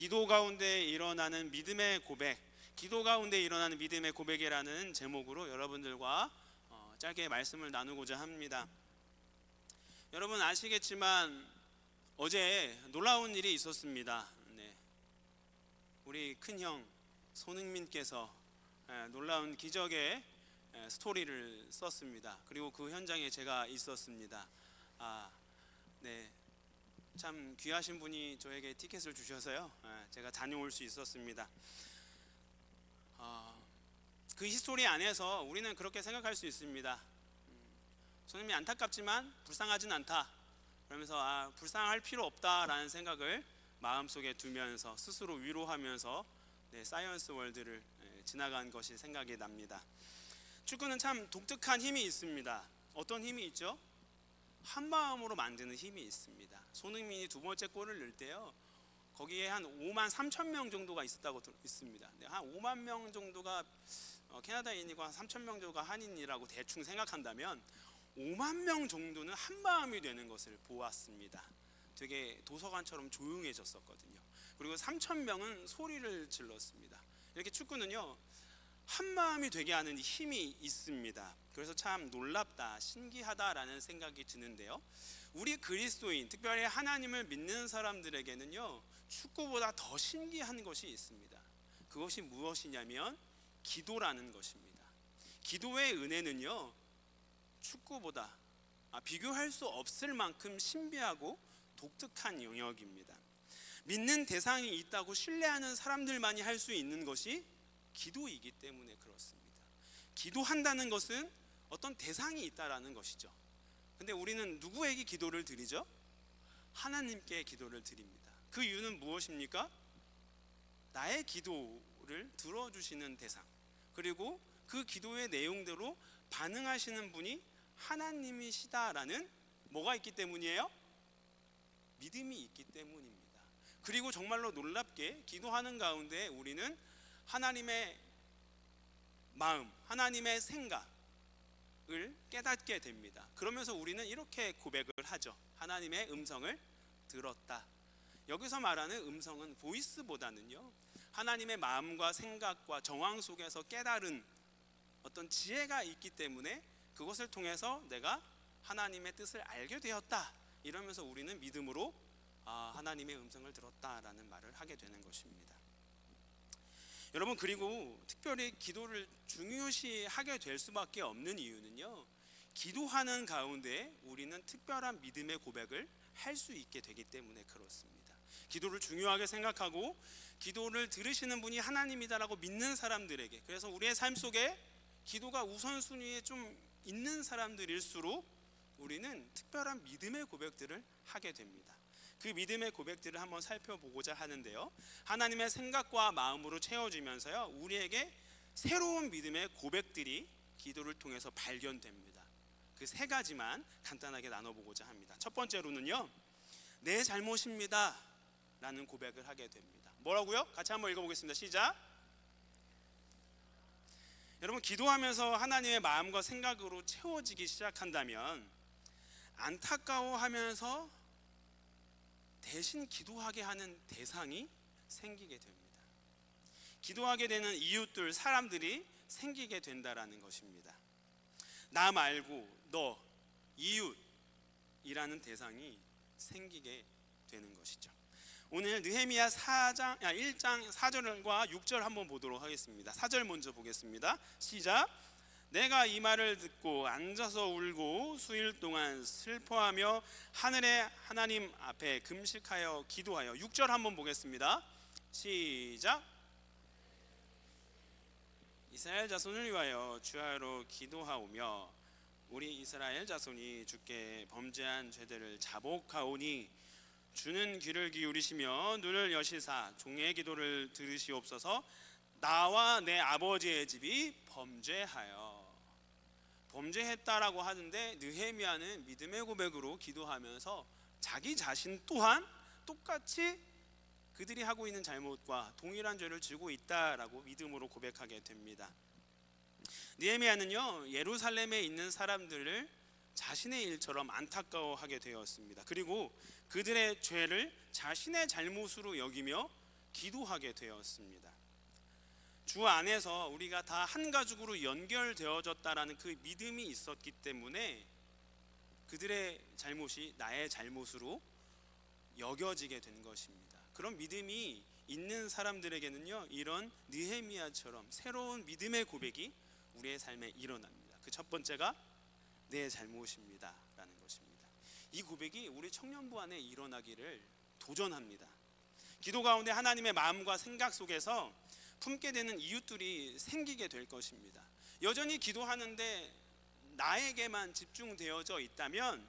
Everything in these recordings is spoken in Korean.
기도 가운데 일어나는 믿음의 고백, 기도 가운데 일어나는 믿음의 고백이라는 제목으로 여러분들과 짧게 말씀을 나누고자 합니다. 여러분 아시겠지만 어제 놀라운 일이 있었습니다. 네. 우리 큰형 손흥민께서 놀라운 기적의 스토리를 썼습니다. 그리고 그 현장에 제가 있었습니다. 네. 참 귀하신 분이 저에게 티켓을 주셔서요, 제가 다녀올 수 있었습니다. 그 히스토리 안에서 우리는 그렇게 생각할 수 있습니다. 손님이 안타깝지만 불쌍하진 않다, 그러면서 불쌍할 필요 없다라는 생각을 마음속에 두면서 스스로 위로하면서 사이언스 월드를 지나간 것이 생각이 납니다. 축구는 참 독특한 힘이 있습니다. 어떤 힘이 있죠? 한마음으로 만드는 힘이 있습니다. 손흥민이 두 번째 골을 넣을 때요, 거기에 한 5만 3천 명 정도가 있었다고 있습니다. 한 5만 명 정도가 캐나다인이고 한 3천 명 정도가 한인이라고 대충 생각한다면 5만 명 정도는 한마음이 되는 것을 보았습니다. 되게 도서관처럼 조용해졌었거든요. 그리고 3천 명은 소리를 질렀습니다. 이렇게 축구는요, 한마음이 되게 하는 힘이 있습니다. 그래서 참 놀랍다, 신기하다라는 생각이 드는데요, 우리 그리스도인, 특별히 하나님을 믿는 사람들에게는요, 축구보다 더 신기한 것이 있습니다. 그것이 무엇이냐면 기도라는 것입니다. 기도의 은혜는요, 축구보다 비교할 수 없을 만큼 신비하고 독특한 영역입니다. 믿는 대상이 있다고 신뢰하는 사람들만이 할 수 있는 것이 기도이기 때문에 그렇습니다. 기도한다는 것은 어떤 대상이 있다라는 것이죠. 근데 우리는 누구에게 기도를 드리죠? 하나님께 기도를 드립니다. 그 이유는 무엇입니까? 나의 기도를 들어주시는 대상, 그리고 그 기도의 내용대로 반응하시는 분이 하나님이시다라는 뭐가 있기 때문이에요? 믿음이 있기 때문입니다. 그리고 정말로 놀랍게 기도하는 가운데 우리는 하나님의 마음, 하나님의 생각을 깨닫게 됩니다. 그러면서 우리는 이렇게 고백을 하죠. 하나님의 음성을 들었다. 여기서 말하는 음성은 보이스보다는요, 하나님의 마음과 생각과 정황 속에서 깨달은 어떤 지혜가 있기 때문에 그것을 통해서 내가 하나님의 뜻을 알게 되었다, 이러면서 우리는 믿음으로 하나님의 음성을 들었다라는 말을 하게 되는 것입니다. 여러분, 그리고 특별히 기도를 중요시하게 될 수밖에 없는 이유는요, 기도하는 가운데 우리는 특별한 믿음의 고백을 할 수 있게 되기 때문에 그렇습니다. 기도를 중요하게 생각하고 기도를 들으시는 분이 하나님이다라고 믿는 사람들에게, 그래서 우리의 삶 속에 기도가 우선순위에 좀 있는 사람들일수록 우리는 특별한 믿음의 고백들을 하게 됩니다. 그 믿음의 고백들을 한번 살펴보고자 하는데요, 하나님의 생각과 마음으로 채워지면서요, 우리에게 새로운 믿음의 고백들이 기도를 통해서 발견됩니다. 그 세 가지만 간단하게 나눠보고자 합니다. 첫 번째로는요, 내 잘못입니다 라는 고백을 하게 됩니다. 뭐라고요? 같이 한번 읽어보겠습니다. 시작. 여러분, 기도하면서 하나님의 마음과 생각으로 채워지기 시작한다면 안타까워하면서 대신 기도하게 하는 대상이 생기게 됩니다. 기도하게 되는 이웃들, 사람들이 생기게 된다라는 것입니다. 나 말고 너, 이웃이라는 대상이 생기게 되는 것이죠. 오늘 느헤미야 1장 4절과 6절 한번 보도록 하겠습니다. 4절 먼저 보겠습니다. 시작. 내가 이 말을 듣고 앉아서 울고 수일 동안 슬퍼하며 하늘의 하나님 앞에 금식하여 기도하여. 6절 한번 보겠습니다. 시작. 이스라엘 자손을 위하여 주하로 기도하오며 우리 이스라엘 자손이 주께 범죄한 죄들을 자복하오니 주는 귀를 기울이시며 눈을 여시사 종의 기도를 들으시옵소서. 나와 내 아버지의 집이 범죄했다라고 하는데, 느헤미야는 믿음의 고백으로 기도하면서 자기 자신 또한 똑같이 그들이 하고 있는 잘못과 동일한 죄를 지고 있다라고 믿음으로 고백하게 됩니다. 느헤미야는요, 예루살렘에 있는 사람들을 자신의 일처럼 안타까워하게 되었습니다. 그리고 그들의 죄를 자신의 잘못으로 여기며 기도하게 되었습니다. 주 안에서 우리가 다 한 가족으로 연결되어졌다라는 그 믿음이 있었기 때문에 그들의 잘못이 나의 잘못으로 여겨지게 된 것입니다. 그런 믿음이 있는 사람들에게는요, 이런 느헤미야처럼 새로운 믿음의 고백이 우리의 삶에 일어납니다. 그 첫 번째가 내 잘못입니다 라는 것입니다. 이 고백이 우리 청년부 안에 일어나기를 도전합니다. 기도 가운데 하나님의 마음과 생각 속에서 품게 되는 이웃들이 생기게 될 것입니다. 여전히 기도하는데 나에게만 집중되어져 있다면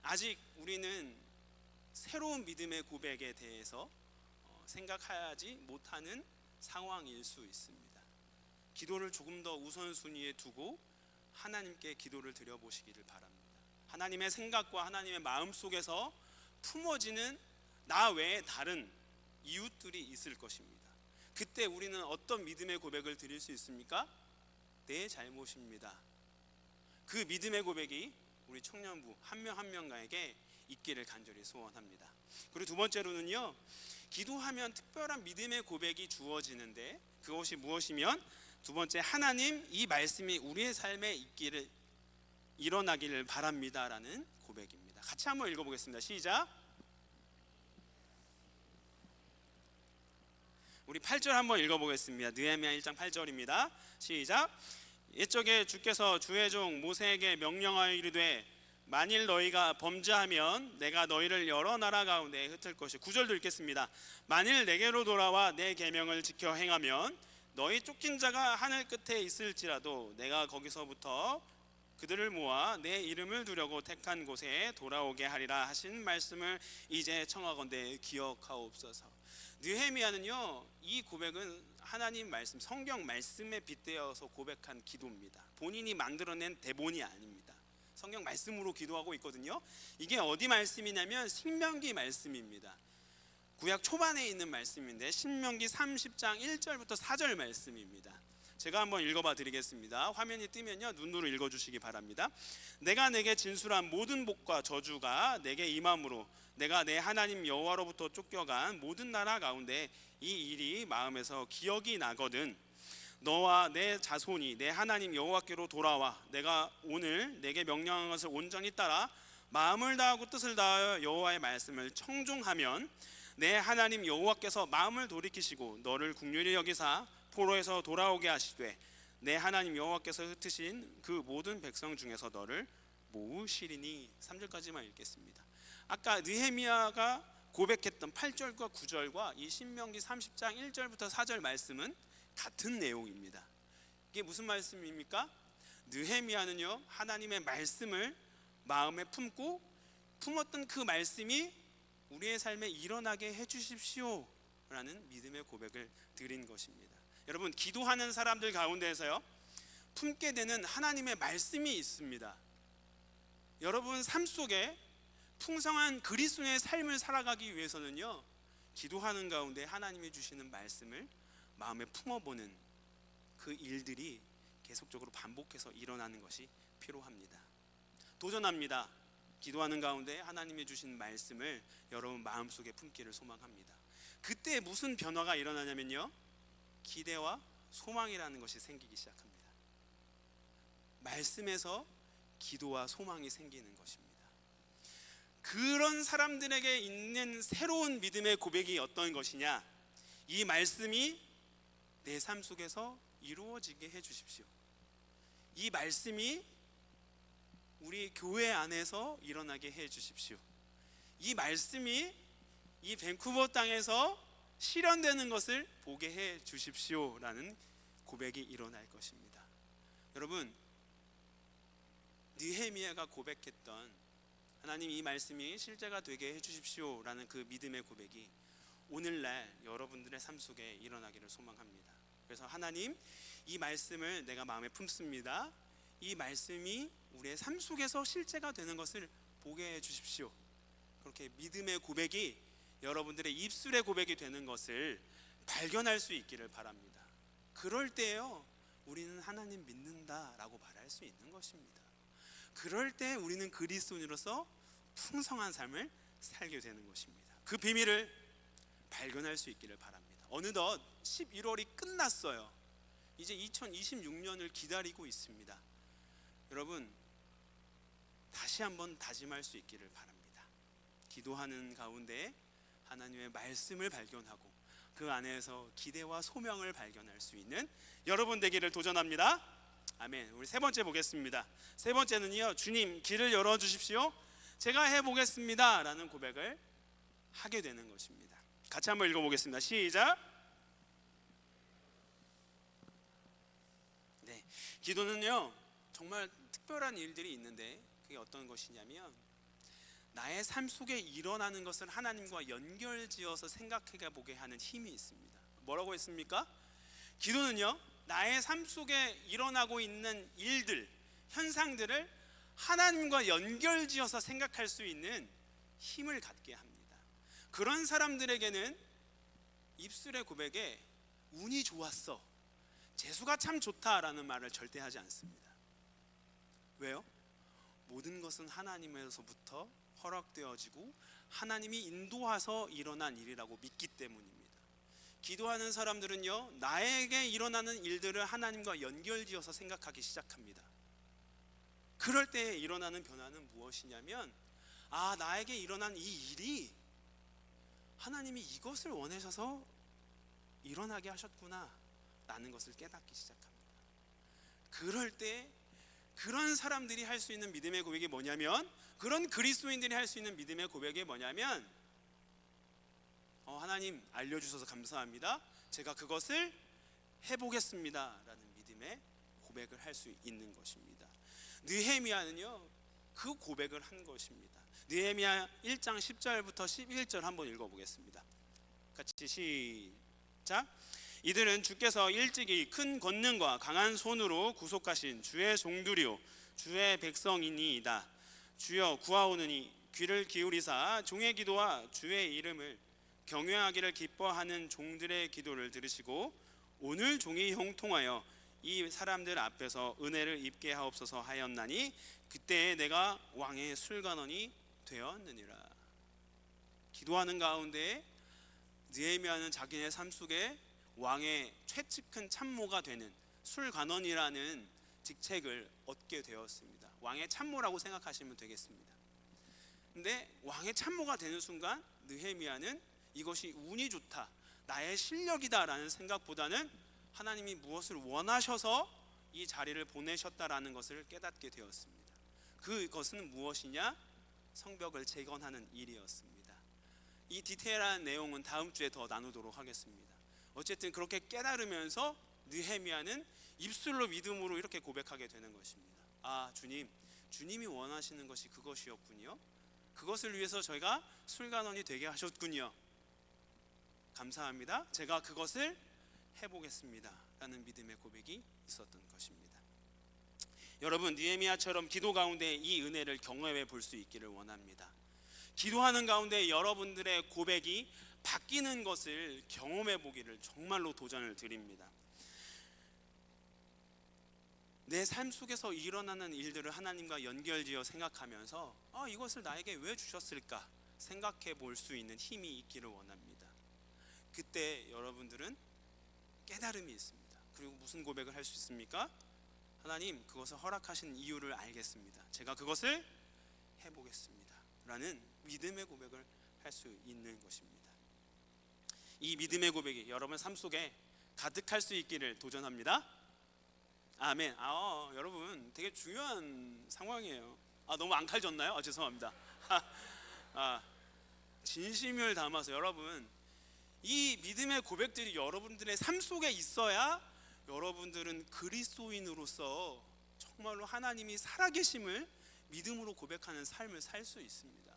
아직 우리는 새로운 믿음의 고백에 대해서 생각하지 못하는 상황일 수 있습니다. 기도를 조금 더 우선순위에 두고 하나님께 기도를 드려보시기를 바랍니다. 하나님의 생각과 하나님의 마음 속에서 품어지는 나 외에 다른 이웃들이 있을 것입니다. 그때 우리는 어떤 믿음의 고백을 드릴 수 있습니까? 내 잘못입니다. 그 믿음의 고백이 우리 청년부 한 명 한 명에게 있기를 간절히 소원합니다. 그리고 두 번째로는요, 기도하면 특별한 믿음의 고백이 주어지는데 그것이 무엇이면 두 번째, 하나님 이 말씀이 우리의 삶에 일어나기를 바랍니다라는 고백입니다. 같이 한번 읽어보겠습니다. 시작. 우리 8절 한번 읽어보겠습니다. 느헤미야 1장 8절입니다. 시작. 옛적에 주께서 주의 종 모세에게 명령하여 이르되 만일 너희가 범죄하면 내가 너희를 여러 나라 가운데 흩을 것이. 9절도 읽겠습니다. 만일 내게로 돌아와 내 계명을 지켜 행하면 너희 쫓긴 자가 하늘 끝에 있을지라도 내가 거기서부터 그들을 모아 내 이름을 두려고 택한 곳에 돌아오게 하리라 하신 말씀을 이제 청하건대 기억하옵소서. 느헤미야는요, 이 고백은 하나님 말씀, 성경 말씀에 빗대어서 고백한 기도입니다. 본인이 만들어낸 대본이 아닙니다. 성경 말씀으로 기도하고 있거든요. 이게 어디 말씀이냐면 신명기 말씀입니다. 구약 초반에 있는 말씀인데 신명기 30장 1절부터 4절 말씀입니다. 제가 한번 읽어봐 드리겠습니다. 화면이 뜨면요, 눈으로 읽어주시기 바랍니다. 내가 내게 진술한 모든 복과 저주가 내게 임함으로 내가 내 하나님 여호와로부터 쫓겨간 모든 나라 가운데 이 일이 마음에서 기억이 나거든 너와 내 자손이 내 하나님 여호와께로 돌아와 내가 오늘 내게 명령한 것을 온전히 따라 마음을 다하고 뜻을 다하여 여호와의 말씀을 청종하면 내 하나님 여호와께서 마음을 돌이키시고 너를 긍휼히 여기사 포로에서 돌아오게 하시되 내 하나님 여호와께서 흩으신 그 모든 백성 중에서 너를 모으시리니. 3절까지만 읽겠습니다. 아까 느헤미야가 고백했던 8절과 9절과 이 신명기 30장 1절부터 4절 말씀은 같은 내용입니다. 이게 무슨 말씀입니까? 느헤미야는요, 하나님의 말씀을 마음에 품고 품었던 그 말씀이 우리의 삶에 일어나게 해주십시오 라는 믿음의 고백을 드린 것입니다. 여러분, 기도하는 사람들 가운데에서요, 품게 되는 하나님의 말씀이 있습니다. 여러분 삶 속에 풍성한 그리스도의 삶을 살아가기 위해서는요, 기도하는 가운데 하나님이 주시는 말씀을 마음에 품어보는 그 일들이 계속적으로 반복해서 일어나는 것이 필요합니다. 도전합니다. 기도하는 가운데 하나님이 주신 말씀을 여러분 마음속에 품기를 소망합니다. 그때 무슨 변화가 일어나냐면요, 기대와 소망이라는 것이 생기기 시작합니다. 말씀에서 기도와 소망이 생기는 것입니다. 그런 사람들에게 있는 새로운 믿음의 고백이 어떤 것이냐, 이 말씀이 내 삶 속에서 이루어지게 해주십시오. 이 말씀이 우리 교회 안에서 일어나게 해주십시오. 이 말씀이 이 밴쿠버 땅에서 실현되는 것을 보게 해주십시오 라는 고백이 일어날 것입니다. 여러분, 느헤미야가 고백했던 하나님 이 말씀이 실제가 되게 해주십시오 라는 그 믿음의 고백이 오늘날 여러분들의 삶 속에 일어나기를 소망합니다. 그래서 하나님, 이 말씀을 내가 마음에 품습니다. 이 말씀이 우리의 삶 속에서 실제가 되는 것을 보게 해주십시오. 그렇게 믿음의 고백이 여러분들의 입술의 고백이 되는 것을 발견할 수 있기를 바랍니다. 그럴 때요, 우리는 하나님 믿는다라고 말할 수 있는 것입니다. 그럴 때 우리는 그리스도인으로서 풍성한 삶을 살게 되는 것입니다. 그 비밀을 발견할 수 있기를 바랍니다. 어느덧 11월이 끝났어요. 이제 2026년을 기다리고 있습니다. 여러분, 다시 한번 다짐할 수 있기를 바랍니다. 기도하는 가운데 하나님의 말씀을 발견하고 그 안에서 기대와 소명을 발견할 수 있는 여러분 되기를 도전합니다. 아멘. 우리 세 번째 보겠습니다. 세 번째는요, 주님 길을 열어주십시오, 제가 해보겠습니다 라는 고백을 하게 되는 것입니다. 같이 한번 읽어보겠습니다. 시작. 네, 기도는요 정말 특별한 일들이 있는데 그게 어떤 것이냐면 나의 삶 속에 일어나는 것을 하나님과 연결지어서 생각해 보게 하는 힘이 있습니다. 뭐라고 했습니까? 기도는요 나의 삶 속에 일어나고 있는 일들, 현상들을 하나님과 연결지어서 생각할 수 있는 힘을 갖게 합니다. 그런 사람들에게는 입술의 고백에 운이 좋았어, 재수가 참 좋다라는 말을 절대 하지 않습니다. 왜요? 모든 것은 하나님에서부터 허락되어지고 하나님이 인도하서 일어난 일이라고 믿기 때문입니다. 기도하는 사람들은요 나에게 일어나는 일들을 하나님과 연결지어서 생각하기 시작합니다. 그럴 때 일어나는 변화는 무엇이냐면, 아, 나에게 일어난 이 일이 하나님이 이것을 원하셔서 일어나게 하셨구나 라는 것을 깨닫기 시작합니다. 그럴 때 그런 사람들이 할 수 있는 믿음의 고백이 뭐냐면, 그런 그리스도인들이 할 수 있는 믿음의 고백이 뭐냐면, 하나님 알려주셔서 감사합니다, 제가 그것을 해보겠습니다 라는 믿음의 고백을 할 수 있는 것입니다. 느헤미야는요 그 고백을 한 것입니다. 느헤미야 1장 10절부터 11절 한번 읽어보겠습니다. 같이 시작. 이들은 주께서 일찍이 큰 권능과 강한 손으로 구속하신 주의 종들이요 주의 백성이니이다. 주여 구하오느니 귀를 기울이사 종의 기도와 주의 이름을 경외하기를 기뻐하는 종들의 기도를 들으시고 오늘 종이 형통하여 이 사람들 앞에서 은혜를 입게 하옵소서 하였나니 그때에 내가 왕의 술관원이 되었느니라. 기도하는 가운데 느헤미야는 자기네 삶 속에 왕의 최측근 참모가 되는 술관원이라는 직책을 얻게 되었습니다. 왕의 참모라고 생각하시면 되겠습니다. 근데 왕의 참모가 되는 순간 느헤미야는 이것이 운이 좋다, 나의 실력이다 라는 생각보다는 하나님이 무엇을 원하셔서 이 자리를 보내셨다라는 것을 깨닫게 되었습니다. 그것은 무엇이냐? 성벽을 재건하는 일이었습니다. 이 디테일한 내용은 다음 주에 더 나누도록 하겠습니다. 어쨌든 그렇게 깨달으면서 느헤미야는 입술로 믿음으로 이렇게 고백하게 되는 것입니다. 아, 주님이 원하시는 것이 그것이었군요. 그것을 위해서 저희가 술관원이 되게 하셨군요. 감사합니다, 제가 그것을 해보겠습니다 라는 믿음의 고백이 있었던 것입니다. 여러분, 느헤미야처럼 기도 가운데 이 은혜를 경험해 볼 수 있기를 원합니다. 기도하는 가운데 여러분들의 고백이 바뀌는 것을 경험해 보기를 정말로 도전을 드립니다. 내 삶 속에서 일어나는 일들을 하나님과 연결지어 생각하면서 이것을 나에게 왜 주셨을까 생각해 볼 수 있는 힘이 있기를 원합니다. 그때 여러분들은 깨달음이 있습니다. 그리고 무슨 고백을 할 수 있습니까? 하나님, 그것을 허락하신 이유를 알겠습니다, 제가 그것을 해보겠습니다 라는 믿음의 고백을 할 수 있는 것입니다. 이 믿음의 고백이 여러분 삶 속에 가득할 수 있기를 도전합니다. 아멘. 여러분 되게 중요한 상황이에요. 너무 안 칼졌나요? 죄송합니다. 진심을 담아서 여러분, 이 믿음의 고백들이 여러분들의 삶 속에 있어야 여러분들은 그리스도인으로서 정말로 하나님이 살아계심을 믿음으로 고백하는 삶을 살 수 있습니다.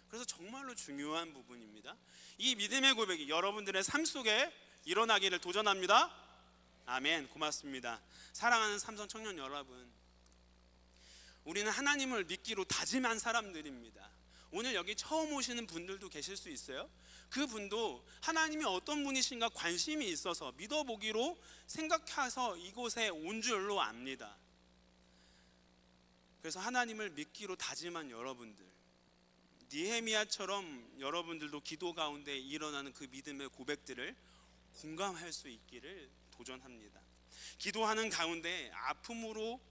그래서 정말로 중요한 부분입니다. 이 믿음의 고백이 여러분들의 삶 속에 일어나기를 도전합니다. 아멘. 고맙습니다. 사랑하는 삼성 청년 여러분, 우리는 하나님을 믿기로 다짐한 사람들입니다. 오늘 여기 처음 오시는 분들도 계실 수 있어요. 그분도 하나님이 어떤 분이신가 관심이 있어서 믿어보기로 생각해서 이곳에 온 줄로 압니다. 그래서 하나님을 믿기로 다짐한 여러분들, 느헤미야처럼 여러분들도 기도 가운데 일어나는 그 믿음의 고백들을 공감할 수 있기를 도전합니다. 기도하는 가운데 아픔으로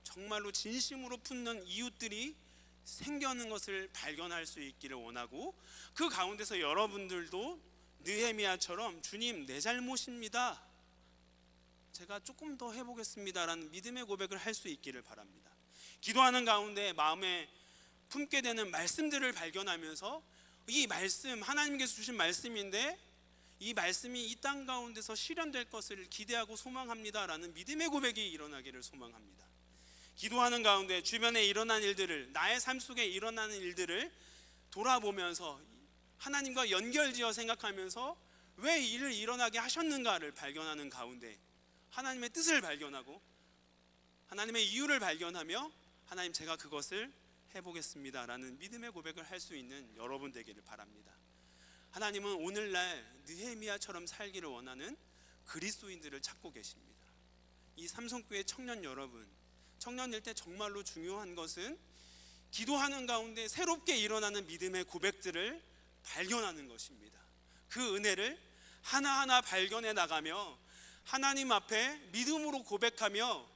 정말로 진심으로 품는 이웃들이 생겨는 것을 발견할 수 있기를 원하고, 그 가운데서 여러분들도 느헤미야처럼 주님 내 잘못입니다, 제가 조금 더 해보겠습니다 라는 믿음의 고백을 할 수 있기를 바랍니다. 기도하는 가운데 마음에 품게 되는 말씀들을 발견하면서 이 말씀, 하나님께서 주신 말씀인데 이 말씀이 이 땅 가운데서 실현될 것을 기대하고 소망합니다 라는 믿음의 고백이 일어나기를 소망합니다. 기도하는 가운데 주변에 일어난 일들을, 나의 삶 속에 일어나는 일들을 돌아보면서 하나님과 연결지어 생각하면서 왜 이를 일어나게 하셨는가를 발견하는 가운데 하나님의 뜻을 발견하고 하나님의 이유를 발견하며 하나님 제가 그것을 해보겠습니다 라는 믿음의 고백을 할 수 있는 여러분 되기를 바랍니다. 하나님은 오늘날 느헤미야처럼 살기를 원하는 그리스도인들을 찾고 계십니다. 이 삼성교회 청년 여러분, 청년일 때 정말로 중요한 것은 기도하는 가운데 새롭게 일어나는 믿음의 고백들을 발견하는 것입니다. 그 은혜를 하나하나 발견해 나가며 하나님 앞에 믿음으로 고백하며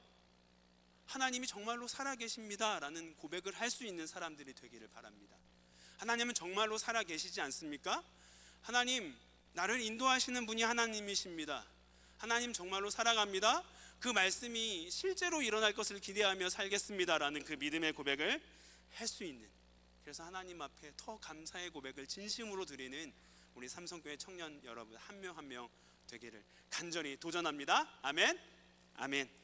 하나님이 정말로 살아계십니다 라는 고백을 할 수 있는 사람들이 되기를 바랍니다. 하나님은 정말로 살아계시지 않습니까? 하나님, 나를 인도하시는 분이 하나님이십니다. 하나님 정말로 살아갑니다. 그 말씀이 실제로 일어날 것을 기대하며 살겠습니다 라는 그 믿음의 고백을 할 수 있는, 그래서 하나님 앞에 더 감사의 고백을 진심으로 드리는 우리 삼성교회 청년 여러분 한 명 한 명 되기를 간절히 도전합니다. 아멘. 아멘.